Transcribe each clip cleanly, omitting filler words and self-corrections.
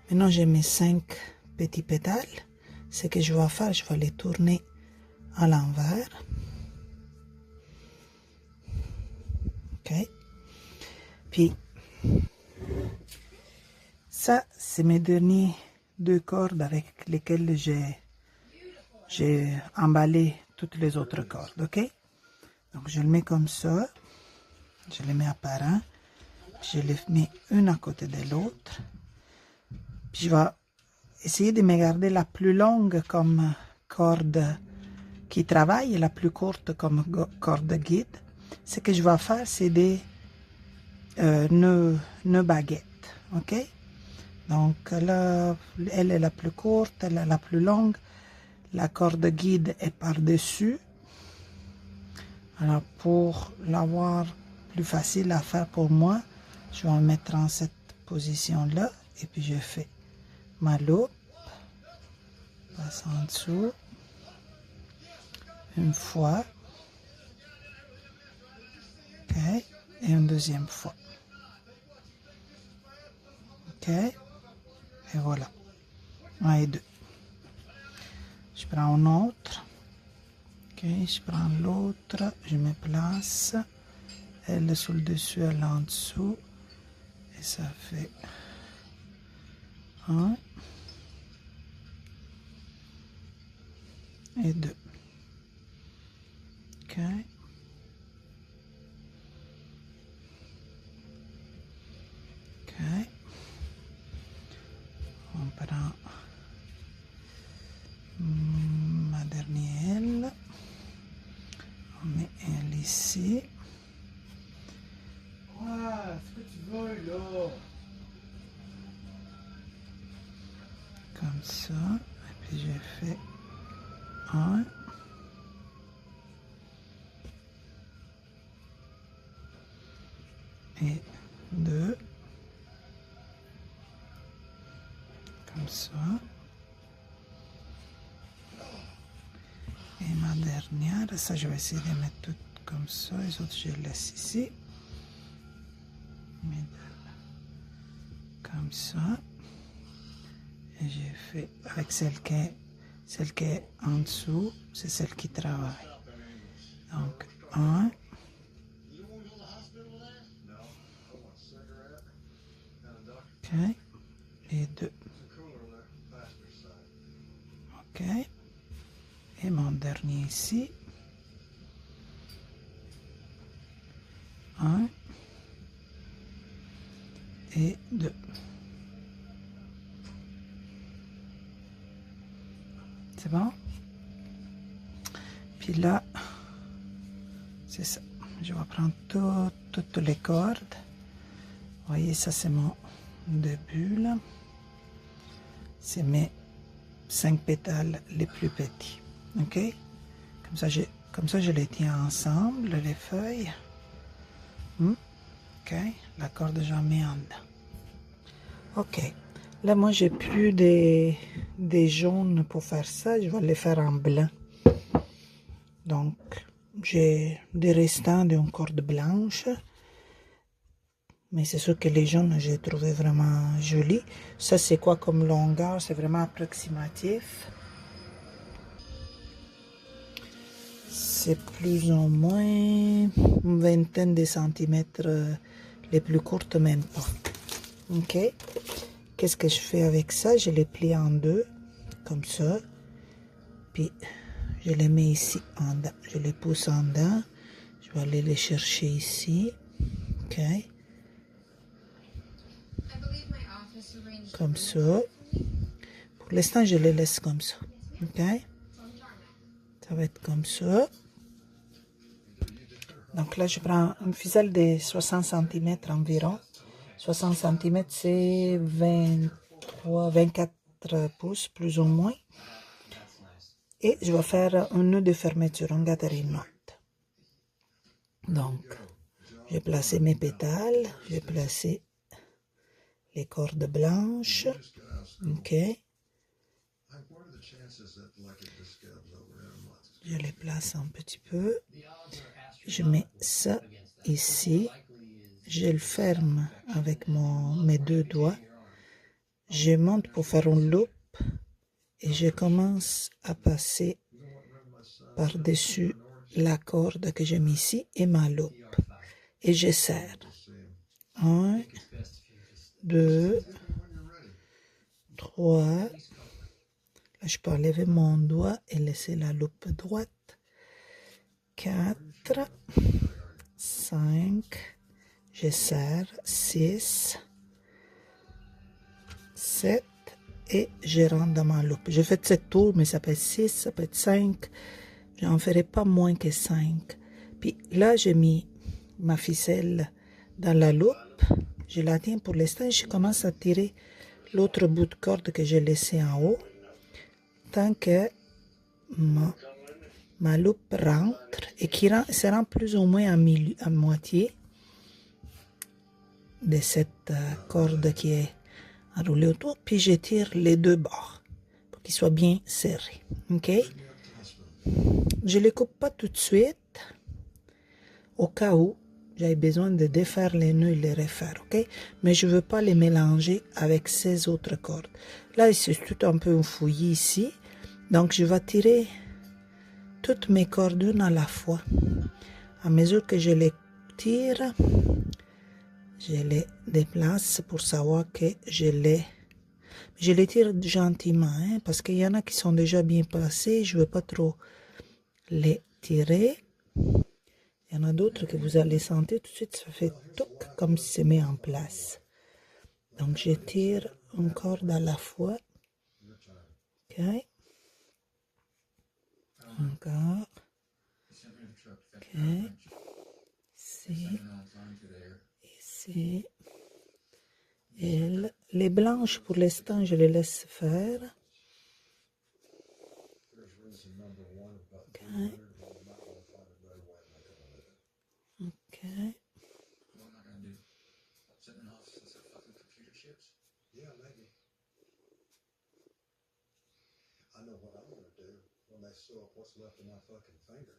Maintenant, j'ai mes 5 petits pétales. Ce que je vais faire, je vais les tourner à l'envers. Ok. Puis, ça, c'est mes derniers 2 cordes avec lesquelles j'ai emballé toutes les autres cordes, ok? Donc, je le mets comme ça. Je les mets à part un. Je les mets une à côté de l'autre. Puis, je vais essayer de me garder la plus longue comme corde qui travaille et la plus courte comme corde guide. Ce que je vais faire, c'est des nœuds baguettes, ok? Donc là, elle est la plus courte, elle est la plus longue. La corde guide est par-dessus. Alors pour l'avoir plus facile à faire pour moi, je vais me mettre en cette position-là. Et puis je fais ma loupe. Passe en dessous. Une fois. Ok. Et une deuxième fois. Ok. Et voilà. 1 et 2. Je prends un autre. Ok, je prends l'autre. Je me place. Elle sur le dessus, elle en dessous. Et ça fait 1 et 2. Ok. Ok. On prend ma dernière aile. On met elle ici. Ah, ce que tu veux là. Comme ça. Et puis je fais 1. Et 2. Comme ça. Et ma dernière, ça je vais essayer de mettre tout comme ça. Les autres je les laisse ici. Comme ça. Et j'ai fait avec celle qui est en dessous, c'est celle qui travaille. Donc 1. Ok. Et 2. Ok. Et mon dernier ici. 1. Et 2. C'est bon? Puis là, c'est ça. Je vais prendre toutes les cordes. Vous voyez, ça c'est mon début là. C'est mes 5 pétales les plus petits. Ok? Comme ça, je les tiens ensemble, les feuilles. Ok? La corde, j'en mets en dedans. Ok. Là, moi, j'ai plus des jaunes pour faire ça. Je vais les faire en blanc. Donc, j'ai des restants d'une corde blanche. Mais c'est sûr que les jaunes, j'ai trouvé vraiment jolis. Ça, c'est quoi comme longueur? C'est vraiment approximatif. C'est plus ou moins une vingtaine de centimètres, les plus courtes même pas. Ok. Qu'est-ce que je fais avec ça? Je les plie en 2, comme ça. Puis, je les mets ici en dedans. Je les pousse en dedans. Je vais aller les chercher ici. Ok. Comme ça. Pour l'instant, je les laisse comme ça. Ok. Ça va être comme ça. Donc là, je prends une ficelle de 60 cm environ. 60 cm, c'est 24 pouces, plus ou moins. Et je vais faire un nœud de fermeture, un gatherino. Donc, j'ai placé mes pétales, j'ai placé les cordes blanches. Ok. Je les place un petit peu. Je mets ça ici. Je le ferme avec mes 2 doigts. je monte pour faire une loupe et je commence à passer par-dessus la corde que j'ai mis ici et ma loupe. Et je serre. 1, 2, 3. Là, je peux enlever mon doigt et laisser la loupe droite. 4, 5, je serre. 6, 7 et je rentre dans ma loupe. Je fais 7 tours, mais ça peut être 6, ça peut être 5. Je n'en ferai pas moins que 5. Puis là, j'ai mis ma ficelle dans la loupe. Je la tiens pour l'instant et je commence à tirer l'autre bout de corde que j'ai laissé en haut. Tant que ma loupe rentre et qui se rend plus ou moins à moitié de cette corde qui est enroulée autour. Puis je tire les deux bords pour qu'ils soient bien serrés. OK? Je ne les coupe pas tout de suite au cas où j'avais besoin de défaire les nœuds et les refaire, ok? Mais je ne veux pas les mélanger avec ces autres cordes. Là, c'est tout un peu fouillis ici. Donc, je vais tirer toutes mes cordes une à la fois. À mesure que je les tire, je les déplace pour savoir que je les tire gentiment, hein, parce qu'il y en a qui sont déjà bien placés. Je ne veux pas trop les tirer. Il y en a d'autres que vous allez sentir tout de suite, ça fait touc comme si c'est mis en place. Donc je tire une corde à la fois. Ok. Encore. Ok. Ici. Ici. Et les blanches, pour l'instant, je les laisse faire. Ok. Ok. I know what I'm going to do when they sew up what's left of my fucking finger.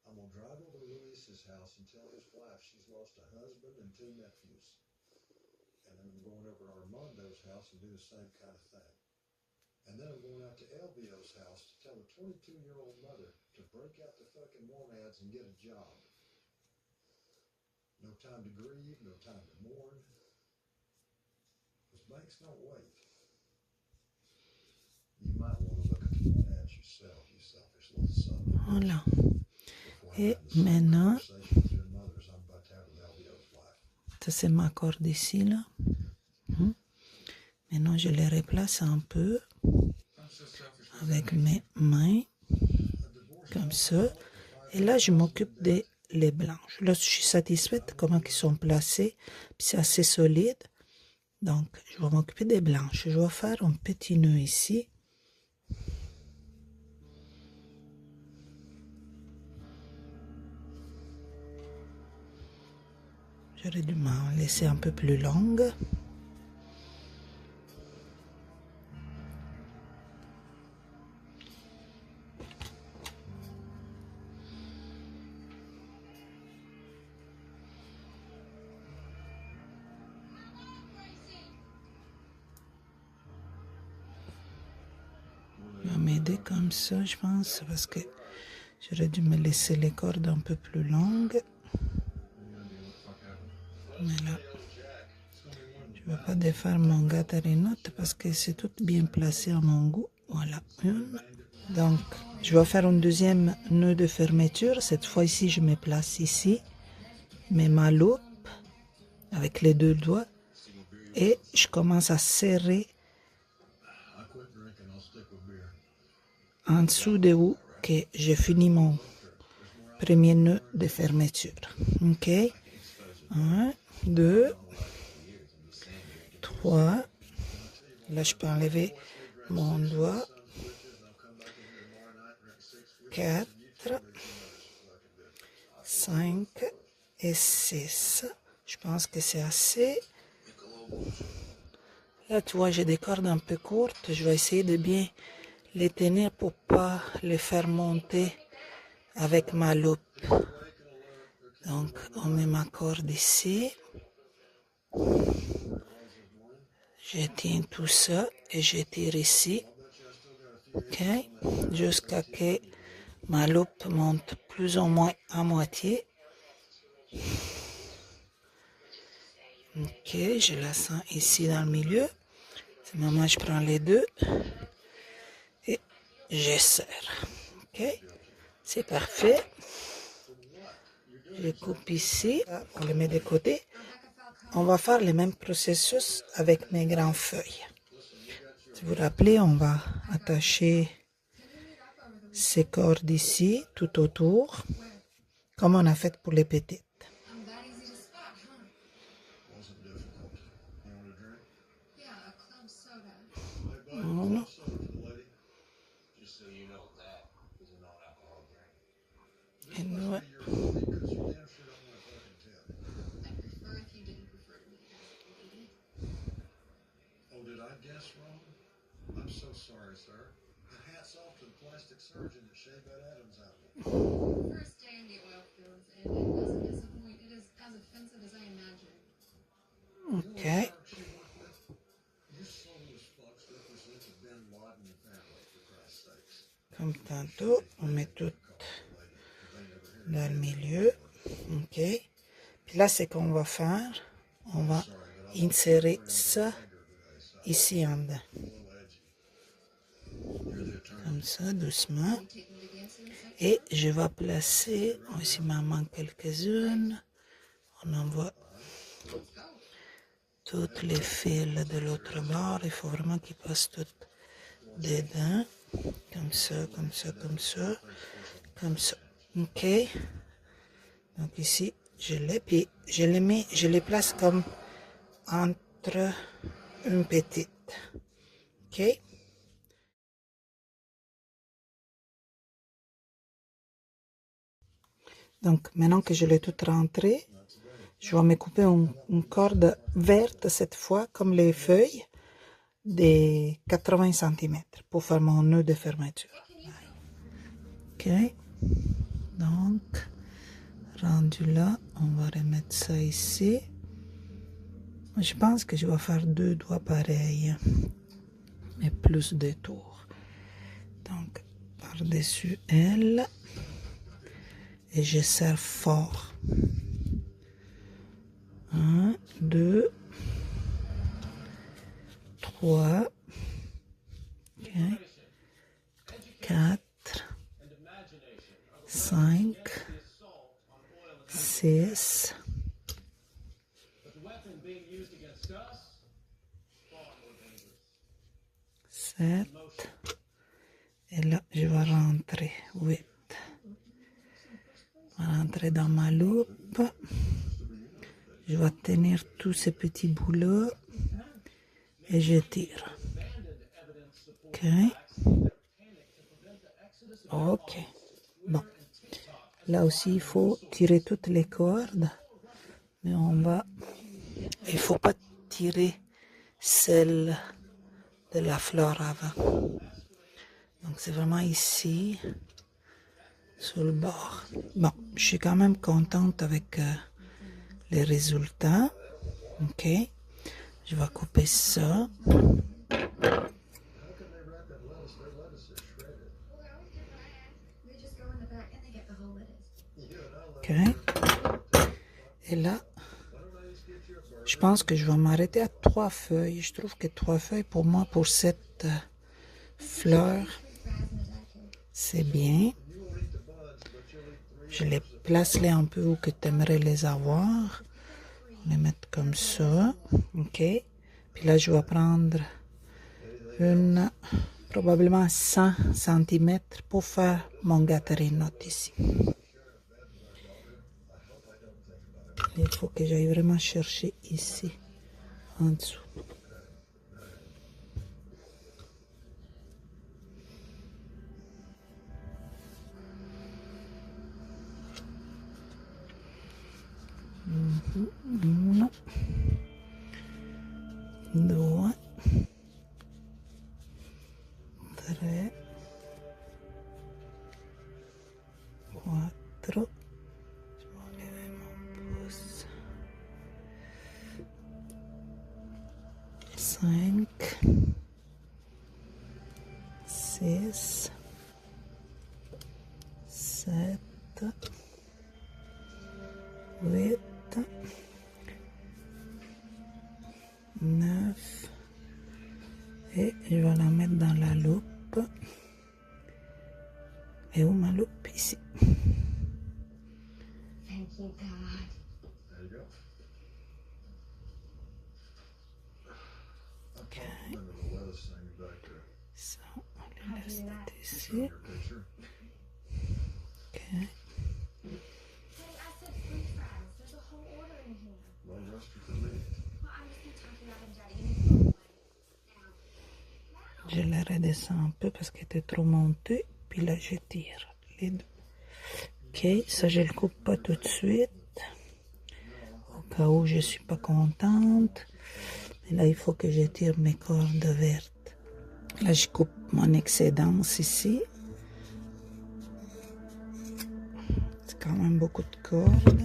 I'm going to drive over to Luis's house and tell his wife she's lost a husband and 2 nephews. And then I'm going over to Armando's house and do the same kind of thing. And then I'm going out to Elvio's house to tell a 22-year-old mother to break out the fucking monads and get a job. No time to grieve, no time to mourn. Because banks don't wait. You might want to look at the monads yourself, you selfish little son. Voilà. Et maintenant, ça c'est ma corde ici, là. Maintenant, je les replace un peu avec mes mains, comme ça. Et là, je m'occupe des les blanches. Là, je suis satisfaite de comment ils sont placés. Puis c'est assez solide. Donc, je vais m'occuper des blanches. Je vais faire un petit nœud ici. J'aurais dû m'en laisser un peu plus longue. Je vais m'aider comme ça, je pense, parce que j'aurais dû me laisser les cordes un peu plus longues. Mais là, je ne veux pas défaire mon gâteau-note parce que c'est tout bien placé à mon goût. Voilà, une. Donc, je vais faire un deuxième nœud de fermeture. Cette fois-ci, je me place ici. Je mets ma loupe avec les deux doigts et je commence à serrer en dessous de où que j'ai fini mon premier nœud de fermeture. Ok? 1, 2, 3. Là, je peux enlever mon doigt. 4, 5 et 6. Je pense que c'est assez. Là, tu vois, j'ai des cordes un peu courtes. Je vais essayer de bien les tenir pour pas les faire monter avec ma loupe. Donc, on met ma corde ici. Je tiens tout ça et je tire ici. Ok, jusqu'à que ma loupe monte plus ou moins à moitié. Ok, je la sens ici dans le milieu. C'est le moment où je prends les deux et je serre. Ok, c'est parfait. Je coupe ici, on le met de côté. On va faire le même processus avec mes grandes feuilles. Si vous vous rappelez, on va attacher ces cordes ici, tout autour, comme on a fait pour les petites. Wasn't difficult. You want a drink? Yeah, a club soda. Hey, bud, Voilà. soda for the lady. Just so you know that is a non-alcoholic drink. This And must what? be your hobby, because you damn sure don't want to fucking tell. I'd prefer if you didn't prefer to be asked, lady. Oh, did I guess wrong? I'm so sorry, sir. And hats off to the plastic surgeon that shaved that Adam's apple. First day in the oil fields, and it doesn't disappoint. It is as offensive as I imagined. Ok, She worked with? You soulless fucks represent the Bin Laden family, for Christ's sakes. comme tantôt, on met tout dans le milieu. Ok, puis là, c'est qu'on va faire. On va insérer ça ici en dedans. Comme ça, doucement. Et je vais placer, ici il m'en manque quelques-unes. On envoie toutes les fils de l'autre bord. Il faut vraiment qu'ils passent toutes dedans. Comme ça, comme ça, comme ça. Comme ça. Ok. Donc ici, je les, puis je les place comme entre une petite. Ok. Donc maintenant que je l'ai tout rentré, je vais me couper une corde verte cette fois, comme les feuilles, de 80 cm pour faire mon nœud de fermeture. Ok. Donc, rendu là, on va remettre ça ici. Je pense que je vais faire 2 doigts pareils, mais plus de tours. Donc, par-dessus elle, et je serre fort. 1, 2, 3, 4, 5, 6, 7, et là je vais rentrer 8. Je vais rentrer dans ma loupe. Je vais tenir tous ces petits bouts-là et je tire. Ok. Ok. Bon. Là aussi, il faut tirer toutes les cordes. Mais on va... Il ne faut pas tirer celle de la fleur avant. Donc c'est vraiment ici, sur le bord. Bon, je suis quand même contente avec les résultats. Ok. Je vais couper ça. Ok. Et là, je pense que je vais m'arrêter à 3 feuilles. Je trouve que 3 feuilles pour moi, pour cette fleur, c'est bien. Je les place là un peu où que tu aimerais les avoir. On les met comme ça. Ok. Puis là, je vais prendre une, probablement 100 cm pour faire mon gathering knot ici. Il faut que j'aille vraiment chercher ici, en dessous. Uno, due, tre, quattro, 5, 6, 7, 8, 9, et je vais la mettre dans la loupe. Et où ma loupe? Ici. Thank you, God. There you go. I Okay. remember the lettuce thing back there. Ça, on les laisse How'd you do that? ici. Your picture. Ok. Hey, I said French fries. There's a whole order in here. Well, rusty for me. Well, I'm just gonna talk you out of Daddy. You need to go away. Now. Je la redescends un peu parce qu'elle était trop montée. Puis là, je tire les deux. Ok, ça, je le coupe pas tout de suite. Au cas où je suis pas contente. Et là, il faut que je tire mes cordes vertes. Là, je coupe mon excédence ici. C'est quand même beaucoup de cordes.